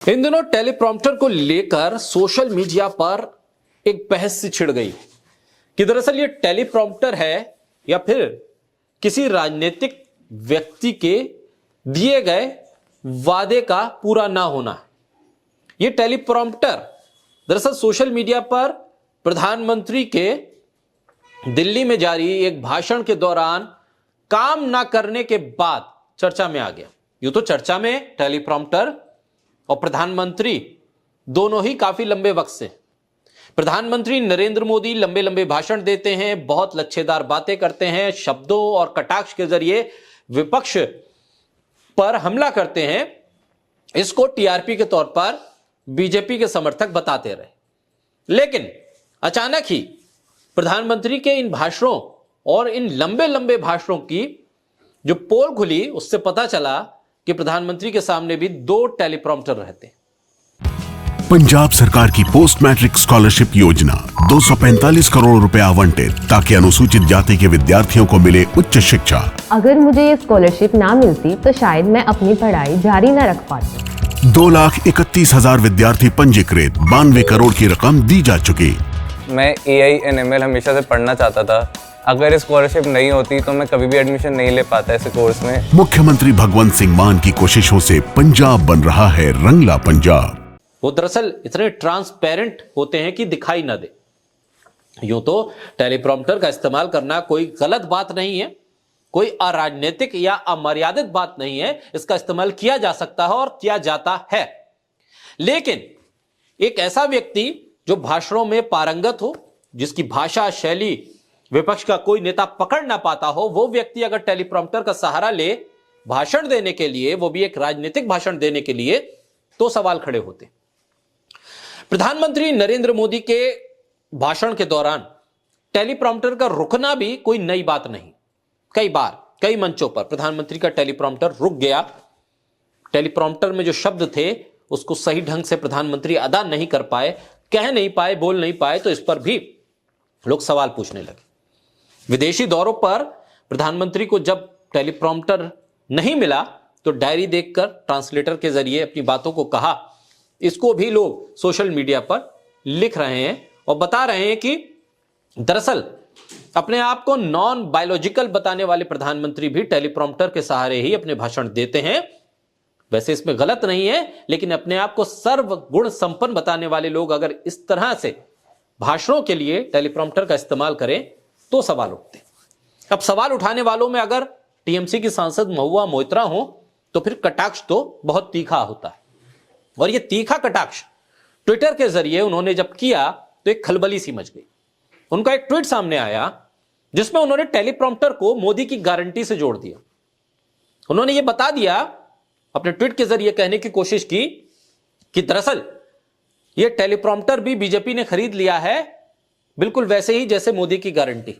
इन दिनों टेलीप्रॉम्प्टर को लेकर सोशल मीडिया पर एक बहस सी छिड़ गई कि दरअसल ये टेलीप्रॉम्प्टर है या फिर किसी राजनीतिक व्यक्ति के दिए गए वादे का पूरा ना होना। ये टेलीप्रॉम्प्टर दरअसल सोशल मीडिया पर प्रधानमंत्री के दिल्ली में जारी एक भाषण के दौरान काम ना करने के बाद चर्चा में आ गया। यूं तो चर्चा में टेलीप्रॉम्प्टर और प्रधानमंत्री दोनों ही काफी लंबे वक्त से, प्रधानमंत्री नरेंद्र मोदी लंबे लंबे भाषण देते हैं, बहुत लच्छेदार बातें करते हैं, शब्दों और कटाक्ष के जरिए विपक्ष पर हमला करते हैं। इसको टीआरपी के तौर पर बीजेपी के समर्थक बताते रहे। लेकिन अचानक ही प्रधानमंत्री के इन भाषणों और इन लंबे लंबे भाषणों की जो पोल खुली, उससे पता चला कि प्रधानमंत्री के सामने भी दो टेलीप्रॉम्प्टर रहते हैं। पंजाब सरकार की पोस्ट मैट्रिक स्कॉलरशिप योजना 245 करोड़ रुपए आवंटित ताकि अनुसूचित जाति के विद्यार्थियों को मिले उच्च शिक्षा। अगर मुझे ये स्कॉलरशिप ना मिलती तो शायद मैं अपनी पढ़ाई जारी न रख पाती। 2,31,000 विद्यार्थी पंजीकृत, 92 करोड़ की रकम दी जा चुकी। मैं AI/ML हमेशा से पढ़ना चाहता था। अगर स्कॉलरशिप नहीं होती तो मैं कभी भी एडमिशन नहीं ले पाता ऐसे कोर्स में। मुख्यमंत्री भगवंत सिंह मान की कोशिशों से पंजाब बन रहा है रंगला पंजाब। वो दरअसल इतने ट्रांसपेरेंट होते हैं कि दिखाई ना दे। यूं तो टेलीप्रॉम्प्टर का इस्तेमाल करना कोई गलत बात नहीं है, कोई अराजनीतिक या अमर्यादित बात नहीं है। इसका इस्तेमाल किया जा सकता है और किया जाता है। लेकिन एक ऐसा व्यक्ति जो भाषणों में पारंगत हो, जिसकी भाषा शैली विपक्ष का कोई नेता पकड़ ना पाता हो, वो व्यक्ति अगर टेलीप्रॉम्प्टर का सहारा ले भाषण देने के लिए, वो भी एक राजनीतिक भाषण देने के लिए, तो सवाल खड़े होते। प्रधानमंत्री नरेंद्र मोदी के भाषण के दौरान टेलीप्रॉम्प्टर का रुकना भी कोई नई बात नहीं। कई बार कई मंचों पर प्रधानमंत्री का टेलीप्रॉम्प्टर रुक गया। टेलीप्रॉम्प्टर में जो शब्द थे उसको सही ढंग से प्रधानमंत्री अदा नहीं कर पाए, कह नहीं पाए, बोल नहीं पाए, तो इस पर भी लोग सवाल पूछने लगे। विदेशी दौरों पर प्रधानमंत्री को जब टेलीप्रॉम्प्टर नहीं मिला तो डायरी देखकर ट्रांसलेटर के जरिए अपनी बातों को कहा। इसको भी लोग सोशल मीडिया पर लिख रहे हैं और बता रहे हैं कि दरअसल अपने आप को नॉन बायोलॉजिकल बताने वाले प्रधानमंत्री भी टेलीप्रॉम्प्टर के सहारे ही अपने भाषण देते हैं। वैसे इसमें गलत नहीं है, लेकिन अपने आप को सर्वगुण संपन्न बताने वाले लोग अगर इस तरह से भाषणों के लिए टेलीप्रॉम्प्टर का इस्तेमाल करें तो सवाल उठते। अब सवाल उठाने वालों में अगर टीएमसी की सांसद महुआ मोइत्रा हो तो फिर कटाक्ष तो बहुत तीखा होता है। और यह तीखा कटाक्ष ट्विटर के जरिए उन्होंने जब किया तो एक खलबली सी मच गई। उनका एक ट्वीट सामने आया जिसमें उन्होंने टेलीप्रॉम्प्टर को मोदी की गारंटी से जोड़ दिया। उन्होंने यह बता दिया, अपने ट्वीट के जरिए कहने की कोशिश की कि दरअसल यह टेलीप्रॉम्प्टर भी बीजेपी ने खरीद लिया है, बिल्कुल वैसे ही जैसे मोदी की गारंटी।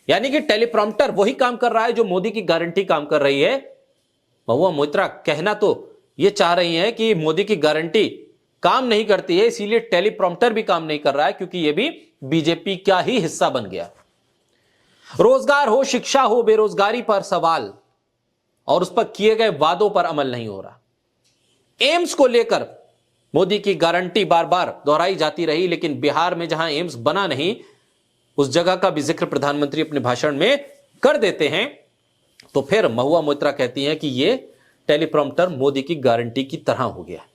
यानी कि टेलीप्रॉम्प्टर वही काम कर रहा है जो मोदी की गारंटी काम कर रही है। महुआ मोइत्रा कहना तो यह चाह रही है कि मोदी की गारंटी काम नहीं करती है, इसीलिए टेलीप्रॉम्प्टर भी काम नहीं कर रहा है, क्योंकि यह भी बीजेपी का ही हिस्सा बन गया। रोजगार हो, शिक्षा हो, बेरोजगारी पर सवाल और उस पर किए गए वादों पर अमल नहीं हो रहा। एम्स को लेकर मोदी की गारंटी बार बार दोहराई जाती रही, लेकिन बिहार में जहां एम्स बना नहीं, उस जगह का भी जिक्र प्रधानमंत्री अपने भाषण में कर देते हैं। तो फिर महुआ मोइत्रा कहती हैं कि यह टेलीप्रॉम्प्टर मोदी की गारंटी की तरह हो गया।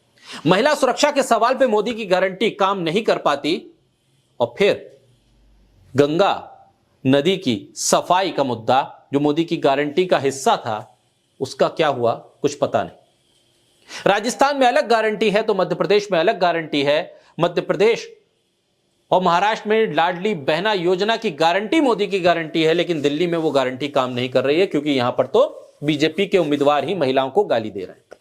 महिला सुरक्षा के सवाल पे मोदी की गारंटी काम नहीं कर पाती, और फिर गंगा नदी की सफाई का मुद्दा जो मोदी की गारंटी का हिस्सा था, उसका क्या हुआ कुछ पता नहीं। राजस्थान में अलग गारंटी है तो मध्य प्रदेश में अलग गारंटी है। मध्य प्रदेश और महाराष्ट्र में लाडली बहना योजना की गारंटी मोदी की गारंटी है, लेकिन दिल्ली में वो गारंटी काम नहीं कर रही है, क्योंकि यहां पर तो बीजेपी के उम्मीदवार ही महिलाओं को गाली दे रहे हैं।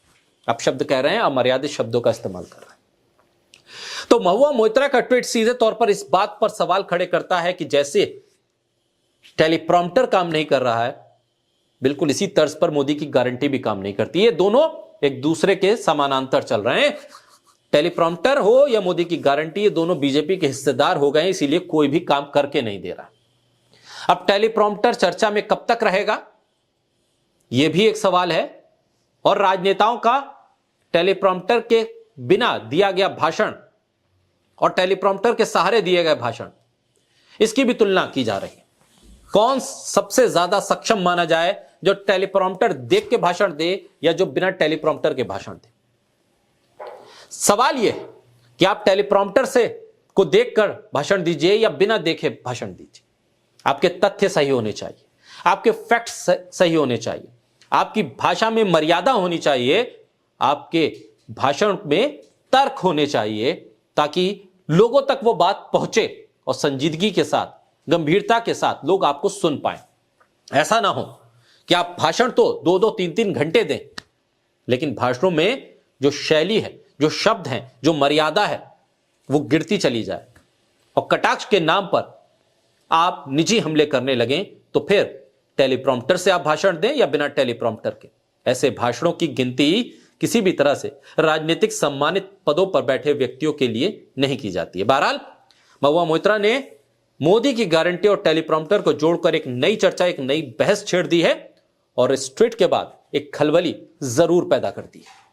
अब शब्द कह रहे हैं, अमर्यादित शब्दों का इस्तेमाल कर रहे हैं। तो महुआ मोइत्रा का ट्वीट सीधे तौर पर इस बात पर सवाल खड़े करता है कि जैसे टेलीप्रॉम्प्टर काम नहीं कर रहा है, बिल्कुल इसी तर्ज पर मोदी की गारंटी भी काम नहीं करती। ये दोनों एक दूसरे के समानांतर चल रहे हैं। टेलीप्रॉम्प्टर हो या मोदी की गारंटी, ये दोनों बीजेपी के हिस्सेदार हो गए, इसीलिए कोई भी काम करके नहीं दे रहा। अब टेलीप्रॉम्प्टर चर्चा में कब तक रहेगा, यह भी एक सवाल है। और राजनेताओं का टेलीप्रॉम्प्टर के बिना दिया गया भाषण और टेलीप्रॉम्प्टर के सहारे दिए गए भाषण, इसकी भी तुलना की जा रही है। कौन सबसे ज्यादा सक्षम माना जाए, जो टेलीप्रॉम्प्टर देख के भाषण दे या जो बिना टेलीप्रॉम्प्टर के भाषण दे। सवाल यह है कि आप टेलीप्रॉम्प्टर से को देखकर भाषण दीजिए या बिना देखे भाषण दीजिए। आपके तथ्य सही होने चाहिए, आपके फैक्ट्स सही होने चाहिए, आपकी भाषा में मर्यादा होनी चाहिए, आपके भाषण में तर्क होने चाहिए, ताकि लोगों तक वो बात पहुंचे और संजीदगी के साथ, गंभीरता के साथ लोग आपको सुन पाए। ऐसा ना हो कि आप भाषण तो 2-2, 3-3 घंटे दें, लेकिन भाषणों में जो शैली है, जो शब्द हैं, जो मर्यादा है, वो गिरती चली जाए और कटाक्ष के नाम पर आप निजी हमले करने लगें, तो फिर टेलीप्रॉम्प्टर से आप भाषण दें या बिना टेलीप्रॉम्प्टर के, ऐसे भाषणों की गिनती किसी भी तरह से राजनीतिक सम्मानित पदों पर बैठे व्यक्तियों के लिए नहीं की जाती है। बहरहाल महुआ मोइत्रा ने मोदी की गारंटी और टेलीप्रॉम्प्टर को जोड़कर एक नई चर्चा, एक नई बहस छेड़ दी है और इस ट्वीट के बाद एक खलबली जरूर पैदा कर दी है।